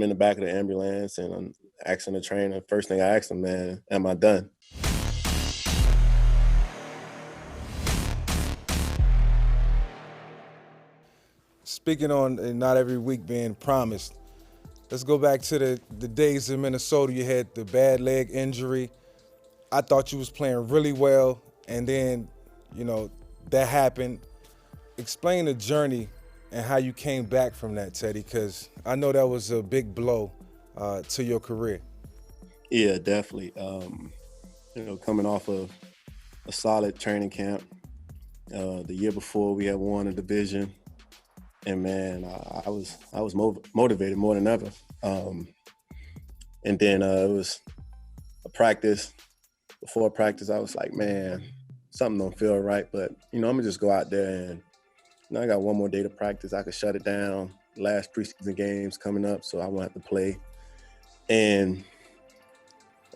I'm in the back of the ambulance and I'm asking the trainer. First thing I asked him, man, am I done? Speaking on not every week being promised, let's go back to the days in Minnesota. You had the bad leg injury. I thought you was playing really well, and then, that happened. Explain the journey and how you came back from that, Teddy, because I know that was a big blow to your career. Yeah, definitely. Coming off of a solid training camp. The year before, we had won a division, and man, I was motivated more than ever. And then it was a practice. Before practice, I was like, man, something don't feel right, but I'm gonna just go out there and I got one more day to practice. I could shut it down. Last preseason games coming up, so I won't have to play. And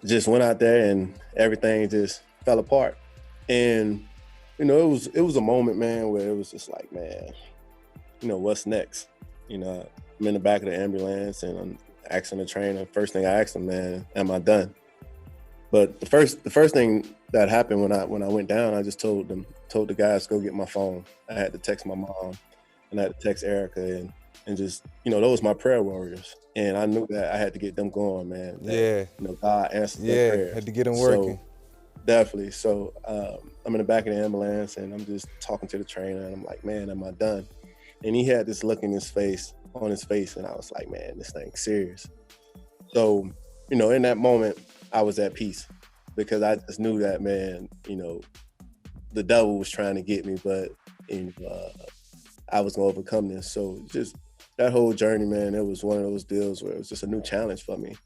just went out there and everything just fell apart. And it was a moment, man, where it was just like, man, what's next? I'm in the back of the ambulance and I'm asking the trainer. First thing I asked him, man, am I done? But the first thing that happened when I went down, I just told the guys to go get my phone. I had to text my mom and I had to text Erica and just, those my prayer warriors. And I knew that I had to get them going, man. Yeah. God answered their prayers. Had to get them working. So, definitely. So I'm in the back of the ambulance and I'm just talking to the trainer and I'm like, man, am I done? And he had this look on his face and I was like, man, this thing's serious. So, in that moment, I was at peace because I just knew that, man, the devil was trying to get me, but I was going to overcome this. So just that whole journey, man, it was one of those deals where it was just a new challenge for me.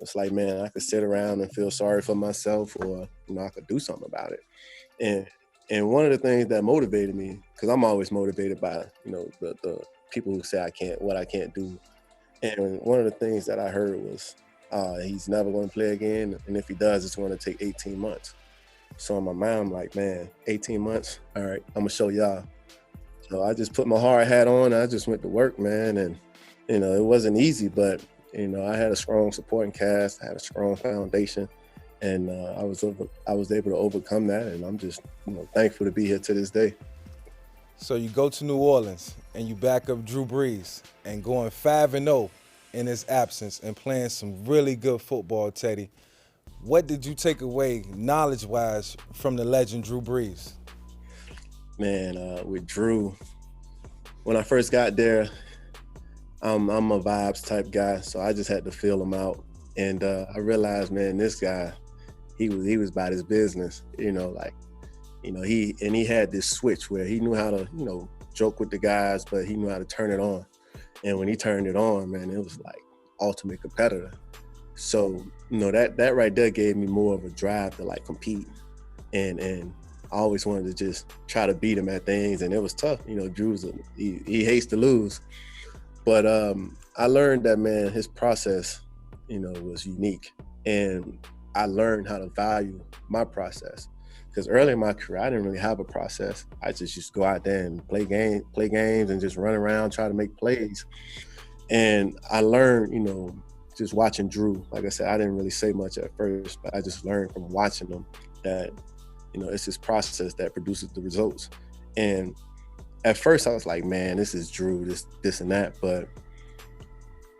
It's like, man, I could sit around and feel sorry for myself or, I could do something about it. And one of the things that motivated me, because I'm always motivated by, the people who say what I can't do. And one of the things that I heard was, he's never going to play again. And if he does, it's going to take 18 months. So in my mind, I'm like, man, 18 months? All right, I'm going to show y'all. So I just put my hard hat on. I just went to work, man. And, it wasn't easy, but, I had a strong supporting cast. I had a strong foundation. And I was able to overcome that. And I'm just, thankful to be here to this day. So you go to New Orleans and you back up Drew Brees and going 5-0 in his absence and playing some really good football, Teddy. What did you take away knowledge-wise from the legend Drew Brees? Man, with Drew, when I first got there, I'm a vibes type guy, so I just had to feel him out. And I realized, man, this guy, he was about his business, he had this switch where he knew how to, joke with the guys, but he knew how to turn it on. And when he turned it on, man, it was like ultimate competitor. So, that right there gave me more of a drive to like compete. And I always wanted to just try to beat him at things. And it was tough. Drew's he hates to lose. But I learned that, man, his process, was unique. And I learned how to value my process. Because early in my career, I didn't really have a process. I just used to go out there and play games and just run around, try to make plays. And I learned, just watching Drew. Like I said, I didn't really say much at first, but I just learned from watching him that, it's his process that produces the results. And at first I was like, man, this is Drew, this and that. But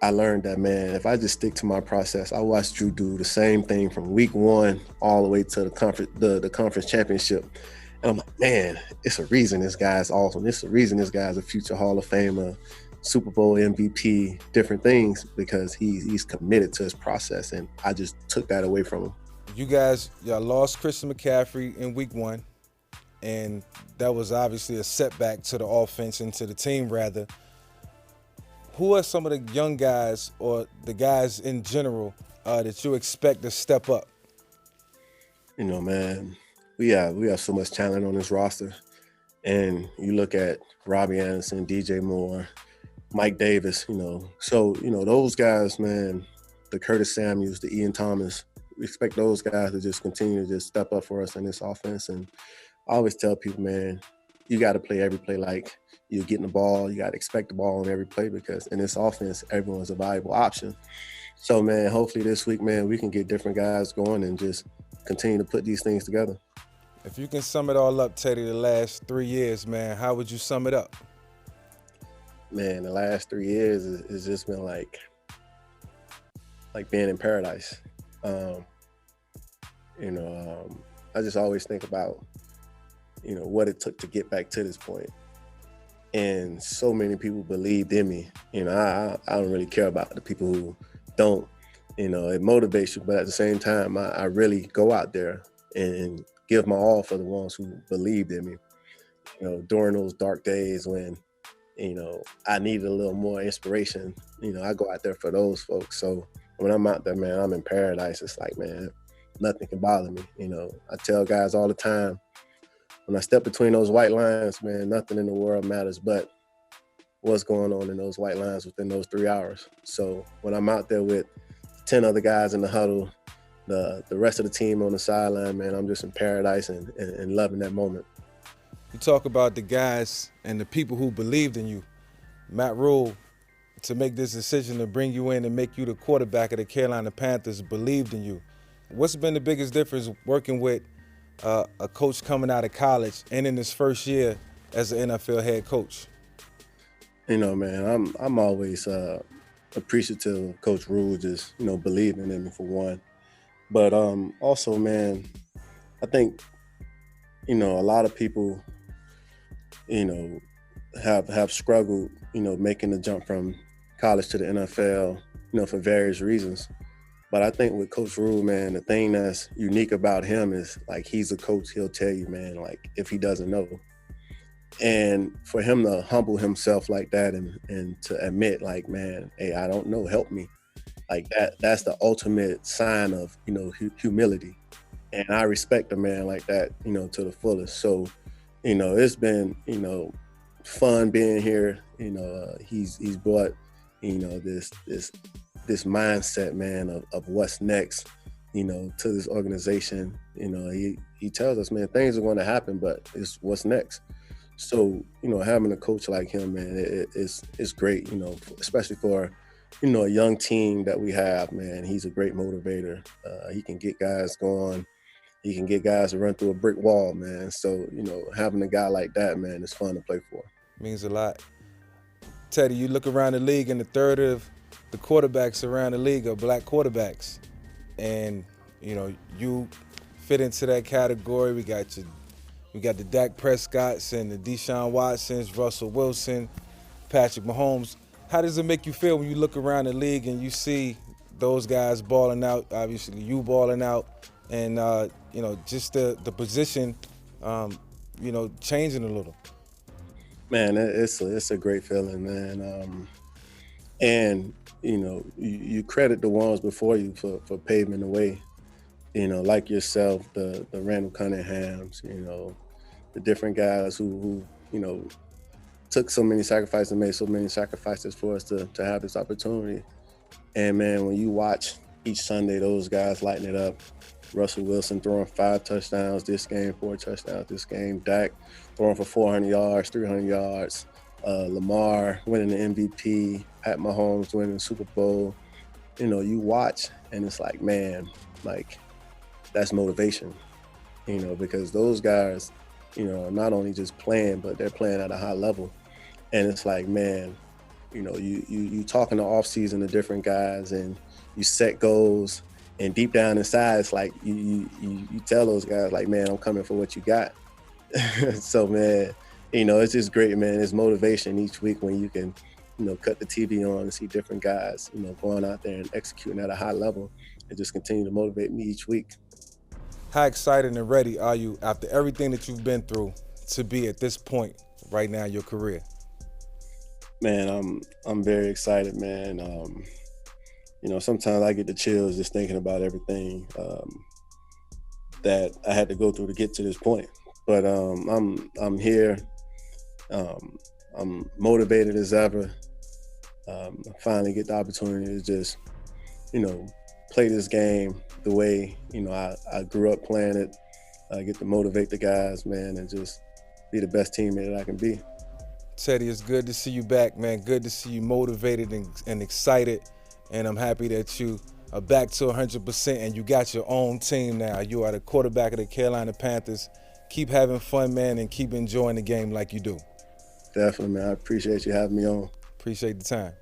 I learned that, man, if I just stick to my process, I watched Drew do the same thing from week 1 all the way to the conference championship. And I'm like, man, it's a reason this guy's awesome. It's a reason this guy's a future Hall of Famer, Super Bowl MVP, different things, because he's committed to his process. And I just took that away from him. Y'all lost Christian McCaffrey in week 1. And that was obviously a setback to the offense and to the team, rather. Who are some of the young guys or the guys in general that you expect to step up? Man, we have so much talent on this roster. And you look at Robbie Anderson, DJ Moore, Mike Davis, So, those guys, man, the Curtis Samuels, the Ian Thomas, we expect those guys to just continue to just step up for us in this offense. And I always tell people, man, you got to play every play like you're getting the ball. You got to expect the ball on every play because in this offense, everyone's a valuable option. So, man, hopefully this week, man, we can get different guys going and just continue to put these things together. If you can sum it all up, Teddy, the last 3 years, man, how would you sum it up? Man, the last 3 years has just been like being in paradise. Um, I just always think about, what it took to get back to this point. And so many people believed in me. I don't really care about the people who don't. It motivates you, but at the same time, I really go out there and give my all for the ones who believed in me. During those dark days when, I needed a little more inspiration, I go out there for those folks. So when I'm out there, man, I'm in paradise. It's like, man, nothing can bother me. I tell guys all the time, when I step between those white lines, man, nothing in the world matters but what's going on in those white lines within those 3 hours. So when I'm out there with 10 other guys in the huddle, the rest of the team on the sideline, man, I'm just in paradise and loving that moment. You talk about the guys and the people who believed in you. Matt Rhule, to make this decision to bring you in and make you the quarterback of the Carolina Panthers, believed in you. What's been the biggest difference working with a coach coming out of college and in his first year as an NFL head coach? Man, I'm always appreciative of Coach Rhule just believing in me for one, but also, man, I think a lot of people have struggled making the jump from college to the NFL for various reasons. But I think with Coach Rhule, man, the thing that's unique about him is like he's a coach. He'll tell you, man, like if he doesn't know. And for him to humble himself like that and to admit, like, man, hey, I don't know, help me. Like that's the ultimate sign of, humility. And I respect a man like that, to the fullest. So, it's been, fun being here. He's brought, this mindset, man, of what's next, to this organization. He tells us, man, things are going to happen, but it's what's next. So, having a coach like him, man, it's great, especially for, a young team that we have, man. He's a great motivator. He can get guys going. He can get guys to run through a brick wall, man. So, having a guy like that, man, is fun to play for. Means a lot. Teddy, you look around the league and a third of the quarterbacks around the league are black quarterbacks. And, you fit into that category. We got the Dak Prescotts and the Deshaun Watsons, Russell Wilson, Patrick Mahomes. How does it make you feel when you look around the league and you see those guys balling out, obviously you balling out, and, just the position, changing a little? Man, it's a great feeling, man. And, you credit the ones before you for paving the way, like yourself, the Randall Cunninghams, the different guys who took so many sacrifices and made so many sacrifices for us to have this opportunity. And, man, when you watch each Sunday those guys lighting it up, Russell Wilson throwing 5 touchdowns this game, 4 touchdowns this game, Dak throwing for 400 yards, 300 yards, Lamar winning the MVP, Pat Mahomes winning the Super Bowl. You watch and it's like, man, like that's motivation, because those guys, are not only just playing, but they're playing at a high level. And it's like, man, you talking the off season to different guys and you set goals, and deep down inside, it's like you tell those guys, like, man, I'm coming for what you got. So, man, it's just great, man. It's motivation each week when you can, cut the TV on and see different guys, going out there and executing at a high level. It just continue to motivate me each week. How excited and ready are you after everything that you've been through to be at this point right now in your career? Man, I'm very excited, man. Sometimes I get the chills just thinking about everything that I had to go through to get to this point. But I'm here. I'm motivated as ever. I finally get the opportunity to just, play this game the way, I grew up playing it. I get to motivate the guys, man, and just be the best teammate that I can be. Teddy, it's good to see you back, man. Good to see you motivated and excited. And I'm happy that you are back to 100% and you got your own team now. You are the quarterback of the Carolina Panthers. Keep having fun, man, and keep enjoying the game like you do. Definitely, man. I appreciate you having me on. Appreciate the time.